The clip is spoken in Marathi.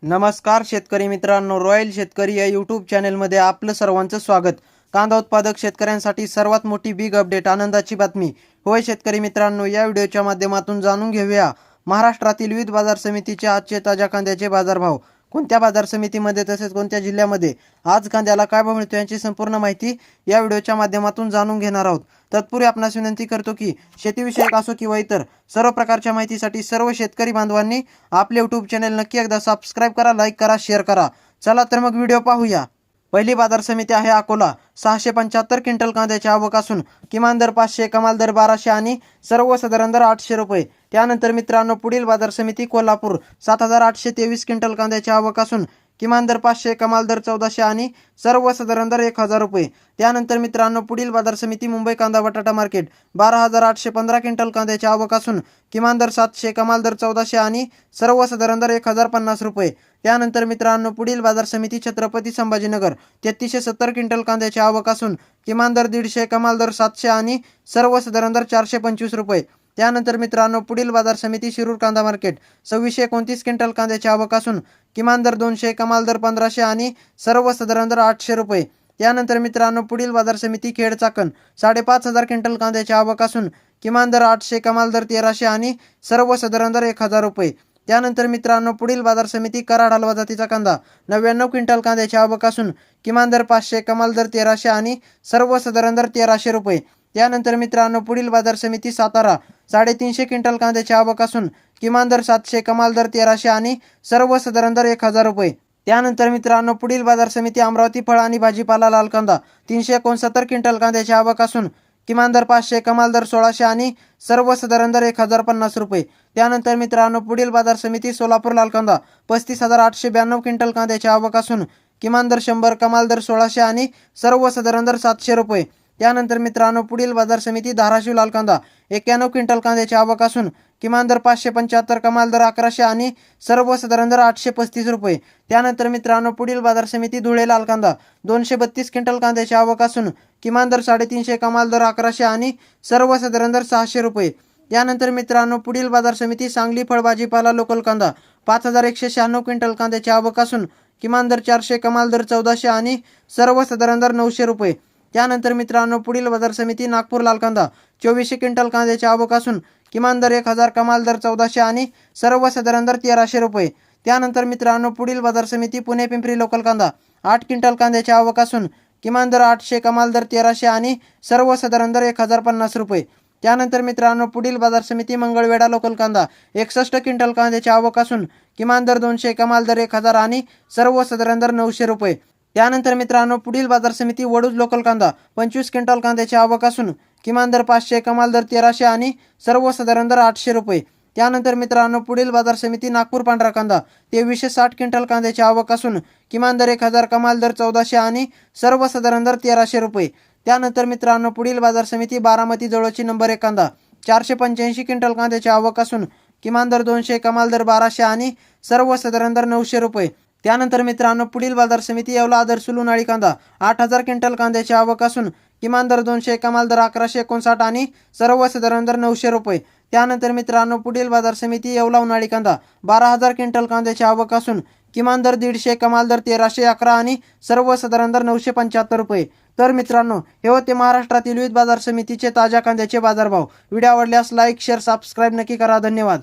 नमस्कार शेतकरी मित्रांनो, रॉयल शेतकरी या यूट्यूब चॅनलमध्ये आपलं सर्वांचं स्वागत। कांदा उत्पादक शेतकऱ्यांसाठी सर्वात मोठी बिग अपडेट, आनंदाची बातमी। होय शेतकरी मित्रांनो, या व्हिडिओच्या माध्यमातून जाणून घेऊया महाराष्ट्रातील विविध बाजार समितीचे आजचे ताज्या कांद्याचे बाजारभाव। कोणत्या बाजार समितीमध्ये तसेच कोणत्या जिल्ह्यामध्ये आज कांद्याला काय भाव मिळतो याची संपूर्ण माहिती या व्हिडिओच्या माध्यमातून जाणून घेणार आहोत। तत्पूर्वी आपणास विनंती करतो की शेतीविषयक असो किंवा इतर सर्व प्रकारच्या माहितीसाठी सर्व शेतकरी बांधवांनी आपले यूट्यूब चॅनल नक्की एकदा सबस्क्राइब करा, लाईक करा, शेअर करा। चला तर मग व्हिडिओ पाहूया। पहिली बाजार समिती आहे अकोला। 675 क्विंटल कांद्याची आवक असून किमान दर 500, कमाल दर 1200 आणि सर्वसाधारण दर 800 रुपये। त्यानंतर मित्रांनो पुढील बाजार समिती कोल्हापूर। 7823 क्विंटल कांद्याची आवक असून किमान दर 500, कमाल दर 1400 आणि सर्वसाधारण दर 1000 रुपये। त्यानंतर मित्रांनो पुढील बाजार समिती मुंबई कांदा बटाटा मार्केट। 12815 क्विंटल कांद्याची आवक असून किमान दर 700, कमाल दर 1400 आणि सर्वसाधारण दर 1050 रुपये। त्यानंतर मित्रांनो पुढील बाजार समिती छत्रपती संभाजीनगर। 3370 क्विंटल कांद्याची आवक असून किमान दर 150, कमाल दर 700 आणि सर्वसाधारण दर 425 रुपये। त्यानंतर मित्रांनो पुढील बाजार समिती शिरूर कांदा मार्केट। 2629 क्विंटल कांद्याची आवक असून किमान दर 200, कमाल दर 1500 आणि सर्वसाधारण दर 800 रुपये। त्यानंतर मित्रांनो पुढील बाजार समिती खेड चाकण। 5500 क्विंटल कांद्याची आवक असून किमान दर 800, कमाल दर 1300 आणि सर्वसाधारण दर 1000 रुपये। त्यानंतर मित्रांनो पुढील बाजार समिती कराड हलवा जातीचा कांदा। 99 क्विंटल कांद्याची आवक असून किमान दर 500, कमाल दर 1300 आणि सर्वसाधारण दर 1300 रुपये। त्यानंतर मित्रांनो पुढील बाजार समिती सातारा। 350 क्विंटल कांद्याची आवक असून किमान दर 700, कमाल दर 1300 आणि सर्वसाधारण दर 1000 रुपये। त्यानंतर मित्रांनो पुढील बाजार समिती अमरावती फळ आणि भाजीपाला लाल कांदा। 369 क्विंटल कांद्याची आवक असून किमान दर 500, कमाल दर 1600 आणि सर्वसाधारण दर 1050 रुपये। त्यानंतर मित्रांनो पुढील बाजार समिती सोलापूर लाल कांदा। 35892 क्विंटल कांद्याची आवक असून किमान दर 100, कमाल दर 1600 आणि सर्वसाधारण दर 700 रुपये। त्यानंतर मित्रांनो पुढील बाजार समिती धाराशिव लाल कांदा। 91 क्विंटल कांद्याची आवक असून किमान दर 575, कमाल दर 1100 आणि सर्वसाधारण दर 835 रुपये। त्यानंतर मित्रांनो पुढील बाजार समिती धुळे लाल कांदा। 232 क्विंटल कांद्याची आवक असून किमान दर 350, कमाल दर 1100 आणि सर्वसाधारण दर 600 रुपये। त्यानंतर मित्रांनो पुढील बाजार समिती सांगली फळ भाजीपाला लोकल कांदा। 5196 क्विंटल कांद्याची आवक असून किमान दर 400, कमाल दर 1400 आणि सर्वसाधारण दर 900 रुपये। त्यानंतर मित्रांनो पुढील बाजार समिती नागपूर लाल कांदा। 2400 क्विंटल कांद्याची आवक असून किमान दर 1000, कमाल दर 1400 आणि सर्वसाधारण दर 1300 रुपये। त्यानंतर मित्रांनो पुढील बाजार समिती पुणे पिंपरी लोकल कांदा। 8 क्विंटल कांद्याची आवक असून किमान दर 800, कमाल दर 1300 आणि सर्वसाधारण दर 1050 रुपये। त्यानंतर मित्रांनो पुढील बाजार समिती मंगळवेढा लोकल कांदा। 61 क्विंटल कांद्याची आवक असून किमान दर 200, कमाल दर 1000 आणि सर्वसाधारण दर 900 रुपये। त्यानंतर मित्रांनो पुढील बाजार समिती वडूज लोकल कांदा। 25 क्विंटल कांद्याची आवक असून किमान दर 500, कमाल दर 1300 आणि सर्वसाधारण दर 800 रुपये। त्यानंतर मित्रांनो पुढील बाजार समिती नागपूर पांढरा कांदा। 2360 क्विंटल कांद्याची आवक असून किमान दर 1000, कमाल दर 1400 आणि सर्वसाधारण दर 1300 रुपये। त्यानंतर मित्रांनो पुढील बाजार समिती बारामती जवळची नंबर 1 कांदा। 485 क्विंटल कांद्याची आवक असून किमान दर 200, कमाल दर 1200 आणि सर्वसाधारण दर 900 रुपये। त्यानंतर मित्रांनो पुढील बाजार समिती येवला आदर्श उन्हाळी कांदा। 8000 क्विंटल कांद्याची आवक असून किमान दर 200, कमाल दर 1159 आणि सर्वसाधारण दर 900 रुपये। त्यानंतर मित्रांनो पुढील बाजार समिती येवला उन्हाळी कांदा। 12000 क्विंटल कांद्याची आवक असून किमान दर 150, कमाल दर 1311 आणि सर्वसाधारण दर 975 रुपये। तर मित्रांनो हे होते महाराष्ट्रातील विविध बाजार समितीचे ताज्या कांद्याचे बाजारभाव। व्हिडिओ आवडल्यास लाईक, शेअर, सबस्क्राईब नक्की करा। धन्यवाद।